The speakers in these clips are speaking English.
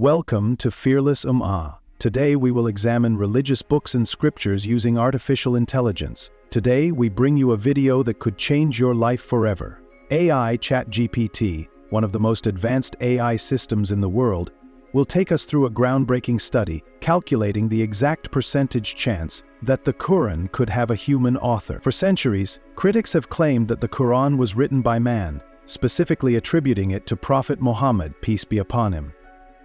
Welcome to Fearless Ummah. Today we will examine religious books and scriptures using artificial intelligence. Today we bring you a video that could change your life forever. AI ChatGPT, one of the most advanced AI systems in the world, will take us through a groundbreaking study calculating the exact percentage chance that the Qur'an could have a human author. For centuries, critics have claimed that the Qur'an was written by man, specifically attributing it to Prophet Muhammad, peace be upon him.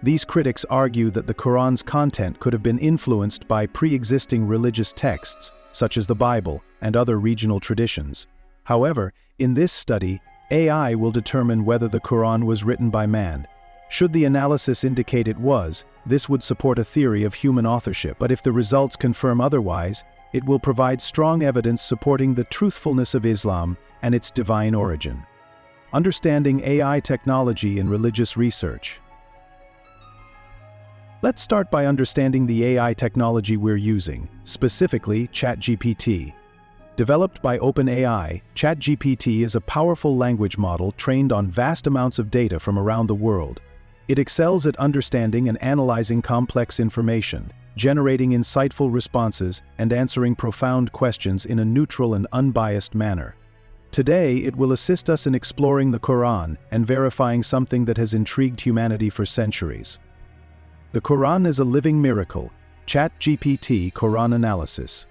These critics argue that the Qur'an's content could have been influenced by pre-existing religious texts, such as the Bible and other regional traditions. However, in this study, AI will determine whether the Qur'an was written by man. Should the analysis indicate it was, this would support a theory of human authorship. But if the results confirm otherwise, it will provide strong evidence supporting the truthfulness of Islam and its divine origin. Understanding AI technology in religious research. Let's start by understanding the AI technology we're using, specifically ChatGPT. Developed by OpenAI, ChatGPT is a powerful language model trained on vast amounts of data from around the world. It excels at understanding and analyzing complex information, generating insightful responses, and answering profound questions in a neutral and unbiased manner. Today, it will assist us in exploring the Qur'an and verifying something that has intrigued humanity for centuries. The Qur'an is a living miracle. ChatGPT Qur'an analysis.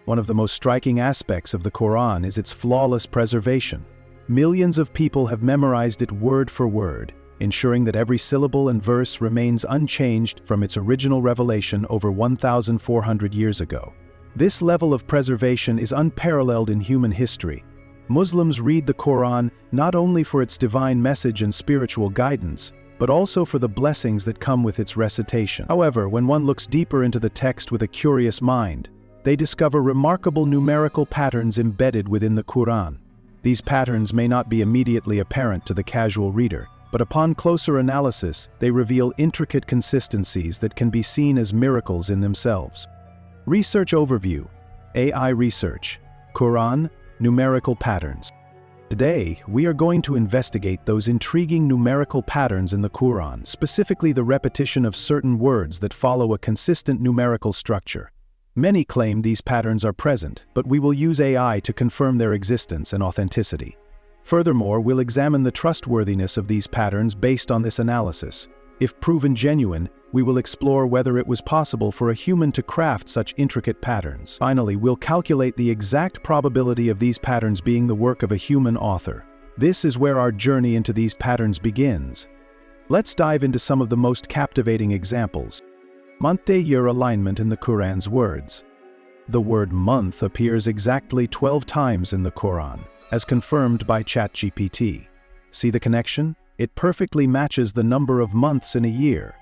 One of the most striking aspects of the Qur'an is its flawless preservation. Millions of people have memorized it word for word, ensuring that every syllable and verse remains unchanged from its original revelation over 1,400 years ago. This level of preservation is unparalleled in human history. Muslims read the Qur'an not only for its divine message and spiritual guidance, but also for the blessings that come with its recitation. However, when one looks deeper into the text with a curious mind, they discover remarkable numerical patterns embedded within the Qur'an. These patterns may not be immediately apparent to the casual reader, but upon closer analysis, they reveal intricate consistencies that can be seen as miracles in themselves. Research overview. AI research. Qur'an, numerical patterns. Today, we are going to investigate those intriguing numerical patterns in the Qur'an, specifically the repetition of certain words that follow a consistent numerical structure. Many claim these patterns are present, but we will use AI to confirm their existence and authenticity. Furthermore, we'll examine the trustworthiness of these patterns based on this analysis. If proven genuine, we will explore whether it was possible for a human to craft such intricate patterns. Finally, we'll calculate the exact probability of these patterns being the work of a human author. This is where our journey into these patterns begins. Let's dive into some of the most captivating examples. Month-year alignment in the Qur'an's words. The word month appears exactly 12 times in the Qur'an, as confirmed by ChatGPT. See the connection? It perfectly matches the number of months in a year.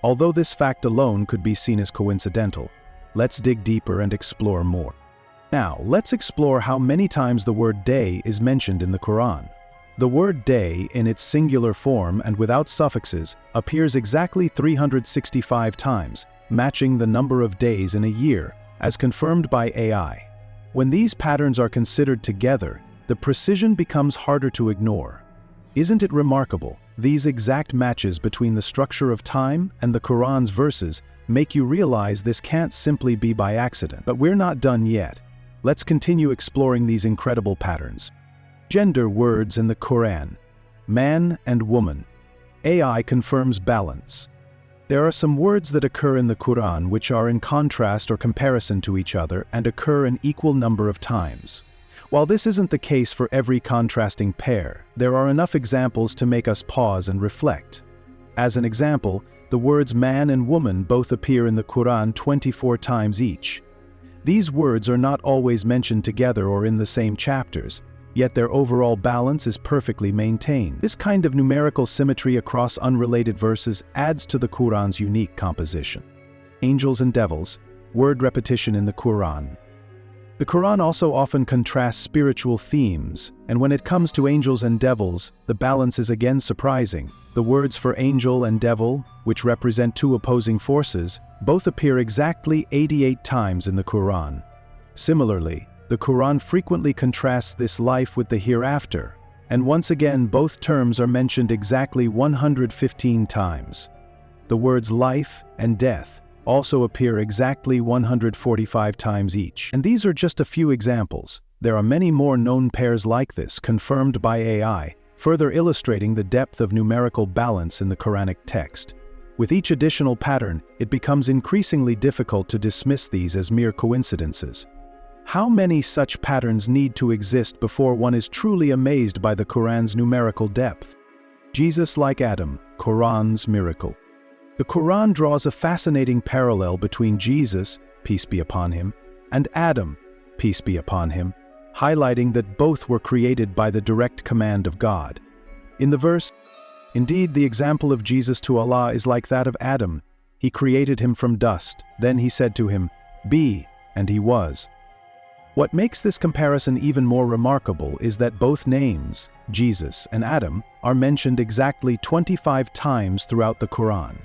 Although this fact alone could be seen as coincidental, let's dig deeper and explore more. Now, let's explore how many times the word day is mentioned in the Qur'an. The word day, in its singular form and without suffixes, appears exactly 365 times, matching the number of days in a year, as confirmed by AI. When these patterns are considered together, the precision becomes harder to ignore. Isn't it remarkable? These exact matches between the structure of time and the Qur'an's verses make you realize this can't simply be by accident. But we're not done yet. Let's continue exploring these incredible patterns. Gender words in the Qur'an. Man and woman. AI confirms balance. There are some words that occur in the Qur'an which are in contrast or comparison to each other and occur an equal number of times. While this isn't the case for every contrasting pair, there are enough examples to make us pause and reflect. As an example, the words man and woman both appear in the Qur'an 24 times each. These words are not always mentioned together or in the same chapters, yet their overall balance is perfectly maintained. This kind of numerical symmetry across unrelated verses adds to the Qur'an's unique composition. Angels and devils, word repetition in the Qur'an. The Qur'an also often contrasts spiritual themes, and when it comes to angels and devils, the balance is again surprising. The words for angel and devil, which represent two opposing forces, both appear exactly 88 times in the Qur'an. Similarly, the Qur'an frequently contrasts this life with the hereafter, and once again both terms are mentioned exactly 115 times. The words life and death also appear exactly 145 times each. And these are just a few examples. There are many more known pairs like this confirmed by AI, further illustrating the depth of numerical balance in the Quranic text. With each additional pattern, it becomes increasingly difficult to dismiss these as mere coincidences. How many such patterns need to exist before one is truly amazed by the Quran's numerical depth? Jesus like Adam, Quran's miracle. The Quran draws a fascinating parallel between Jesus, peace be upon him, and Adam, peace be upon him, highlighting that both were created by the direct command of God. In the verse, indeed, the example of Jesus to Allah is like that of Adam. He created him from dust, then he said to him, "Be," and he was. What makes this comparison even more remarkable is that both names, Jesus and Adam, are mentioned exactly 25 times throughout the Quran.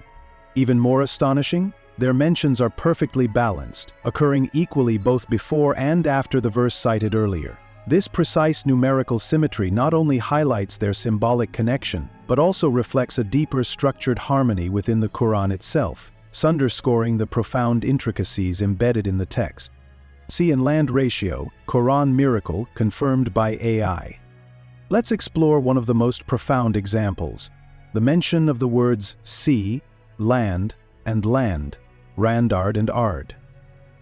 Even more astonishing, their mentions are perfectly balanced, occurring equally both before and after the verse cited earlier. This precise numerical symmetry not only highlights their symbolic connection, but also reflects a deeper structured harmony within the Quran itself, underscoring the profound intricacies embedded in the text. Sea and land ratio, Quran miracle confirmed by AI. Let's explore one of the most profound examples, the mention of the words sea, land, and land, randard and ard.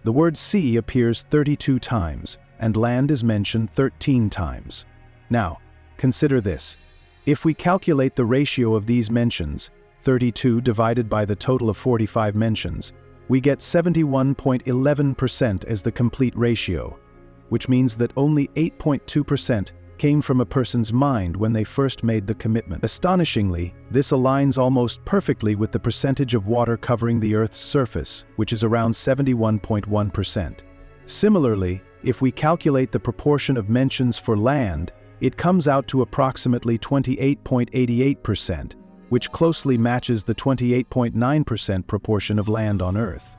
The word sea appears 32 times, and land is mentioned 13 times. Now, consider this. If we calculate the ratio of these mentions, 32 divided by the total of 45 mentions, we get 71.11% as the complete ratio, which means that only 8.2% came from a person's mind when they first made the commitment. Astonishingly, this aligns almost perfectly with the percentage of water covering the Earth's surface, which is around 71.1%. Similarly, if we calculate the proportion of mentions for land, it comes out to approximately 28.88%, which closely matches the 28.9% proportion of land on Earth.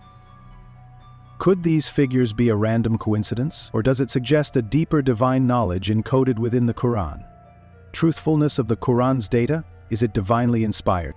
Could these figures be a random coincidence, or does it suggest a deeper divine knowledge encoded within the Quran? Truthfulness of the Quran's data? Is it divinely inspired?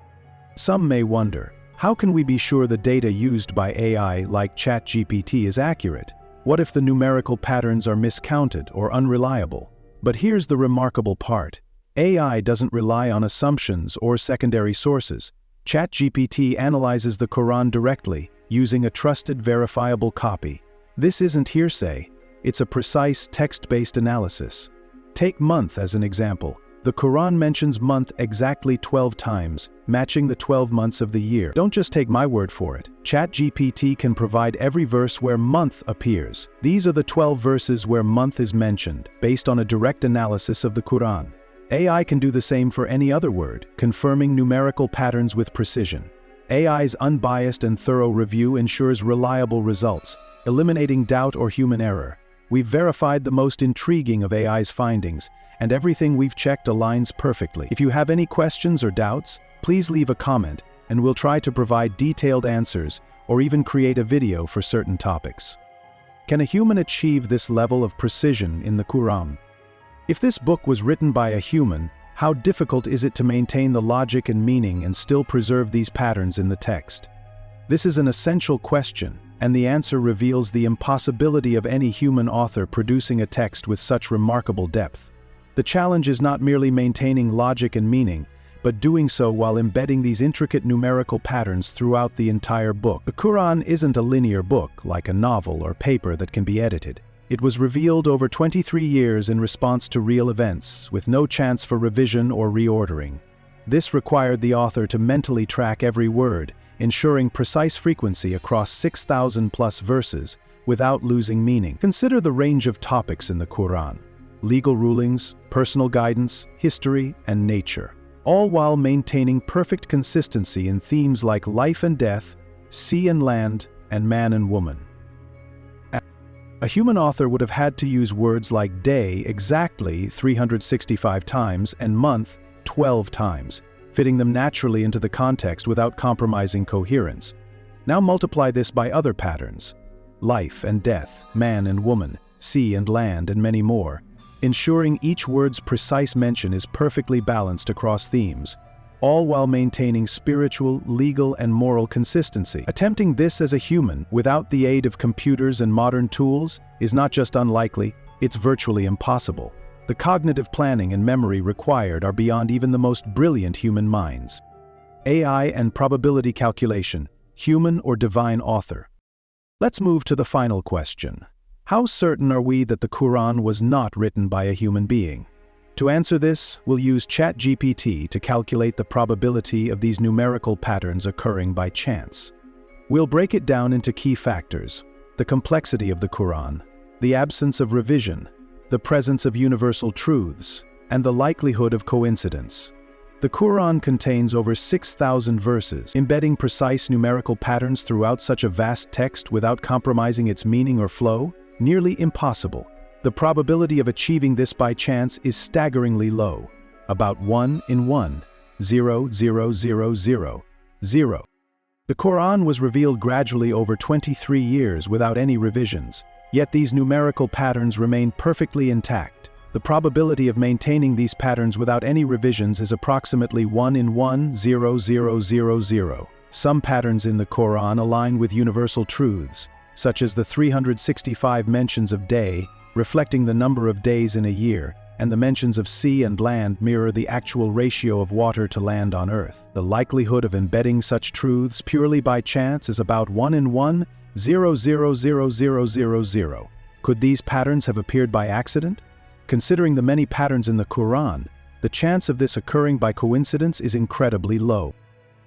Some may wonder, how can we be sure the data used by AI like ChatGPT is accurate? What if the numerical patterns are miscounted or unreliable? But here's the remarkable part. AI doesn't rely on assumptions or secondary sources. ChatGPT analyzes the Quran directly, using a trusted, verifiable copy. This isn't hearsay, it's a precise text-based analysis. Take month as an example. The Quran mentions month exactly 12 times, matching the 12 months of the year. Don't just take my word for it. ChatGPT can provide every verse where month appears. These are the 12 verses where month is mentioned, based on a direct analysis of the Quran. AI can do the same for any other word, confirming numerical patterns with precision. AI's unbiased and thorough review ensures reliable results, eliminating doubt or human error. We've verified the most intriguing of AI's findings, and everything we've checked aligns perfectly. If you have any questions or doubts, please leave a comment, and we'll try to provide detailed answers or even create a video for certain topics. Can a human achieve this level of precision in the Quran? If this book was written by a human, how difficult is it to maintain the logic and meaning and still preserve these patterns in the text? This is an essential question, and the answer reveals the impossibility of any human author producing a text with such remarkable depth. The challenge is not merely maintaining logic and meaning, but doing so while embedding these intricate numerical patterns throughout the entire book. The Quran isn't a linear book, like a novel or paper that can be edited. It was revealed over 23 years in response to real events, with no chance for revision or reordering. This required the author to mentally track every word, ensuring precise frequency across 6,000+ verses without losing meaning. Consider the range of topics in the Quran: legal rulings, personal guidance, history, and nature, all while maintaining perfect consistency in themes like life and death, sea and land, and man and woman. A human author would have had to use words like day exactly 365 times and month 12 times, fitting them naturally into the context without compromising coherence. Now multiply this by other patterns: life and death, man and woman, sea and land, and many more, ensuring each word's precise mention is perfectly balanced across themes. all while maintaining spiritual, legal, and moral consistency. Attempting this as a human, without the aid of computers and modern tools, is not just unlikely, it's virtually impossible. The cognitive planning and memory required are beyond even the most brilliant human minds. AI and probability calculation, human or divine author. Let's move to the final question. How certain are we that the Qur'an was not written by a human being? To answer this, we'll use ChatGPT to calculate the probability of these numerical patterns occurring by chance. We'll break it down into key factors: the complexity of the Qur'an, the absence of revision, the presence of universal truths, and the likelihood of coincidence. The Qur'an contains over 6,000 verses. Embedding precise numerical patterns throughout such a vast text without compromising its meaning or flow? Nearly impossible. The probability of achieving this by chance is staggeringly low, about 1 in 1, 0.0000. The Qur'an was revealed gradually over 23 years without any revisions, yet these numerical patterns remain perfectly intact. The probability of maintaining these patterns without any revisions is approximately 1 in 1, 0.0000. Some patterns in the Qur'an align with universal truths, such as the 365 mentions of day, reflecting the number of days in a year, and the mentions of sea and land mirror the actual ratio of water to land on Earth. The likelihood of embedding such truths purely by chance is about 1 in 1, 0.000000. Could these patterns have appeared by accident? Considering the many patterns in the Qur'an, the chance of this occurring by coincidence is incredibly low.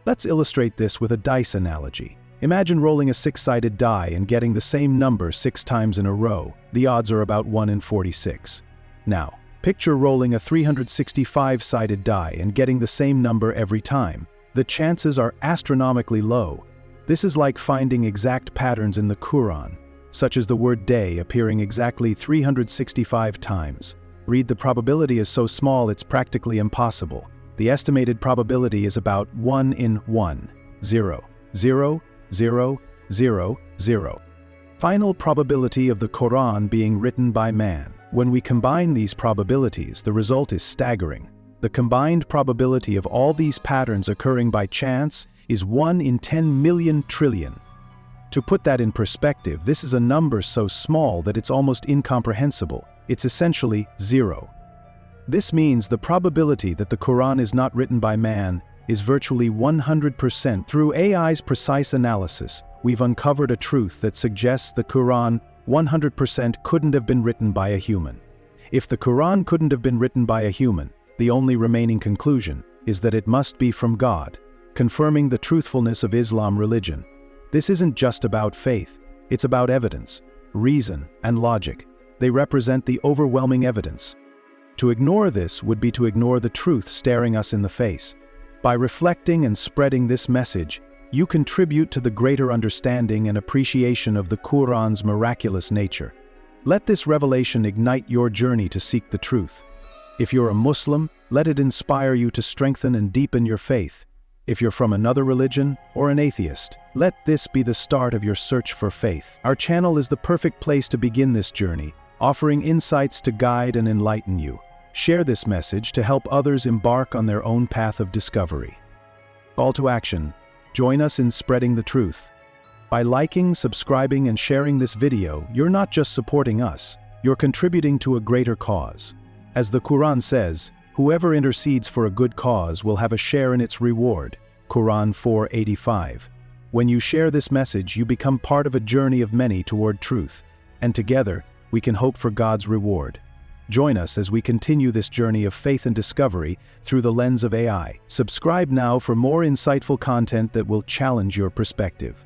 Let's illustrate this with a dice analogy. Imagine rolling a 6-sided die and getting the same number 6 times in a row. The odds are about 1 in 46. Now, picture rolling a 365-sided die and getting the same number every time. The chances are astronomically low. This is like finding exact patterns in the Qur'an, such as the word day appearing exactly 365 times. Read, the probability is so small it's practically impossible. The estimated probability is about 1 in 1, 0.0000. Final probability of the Qur'an being written by man. When we combine these probabilities, the result is staggering. The combined probability of all these patterns occurring by chance is 1 in 10 million trillion. To put that in perspective, this is a number so small that it's almost incomprehensible. It's essentially 0. This means the probability that the Qur'an is not written by man is virtually 100%. Through AI's precise analysis, we've uncovered a truth that suggests the Qur'an 100% couldn't have been written by a human. If the Qur'an couldn't have been written by a human, the only remaining conclusion is that it must be from God, confirming the truthfulness of Islam religion. This isn't just about faith, it's about evidence, reason, and logic. They represent the overwhelming evidence. To ignore this would be to ignore the truth staring us in the face. By reflecting and spreading this message, you contribute to the greater understanding and appreciation of the Qur'an's miraculous nature. Let this revelation ignite your journey to seek the truth. If you're a Muslim, let it inspire you to strengthen and deepen your faith. If you're from another religion or an atheist, let this be the start of your search for faith. Our channel is the perfect place to begin this journey, offering insights to guide and enlighten you. Share this message to help others embark on their own path of discovery. Call to action. Join us in spreading the truth. By liking, subscribing, and sharing this video, you're not just supporting us, you're contributing to a greater cause. As the Qur'an says, whoever intercedes for a good cause will have a share in its reward. Qur'an 4:85. When you share this message, you become part of a journey of many toward truth, and together, we can hope for God's reward. Join us as we continue this journey of faith and discovery through the lens of AI. Subscribe now for more insightful content that will challenge your perspective.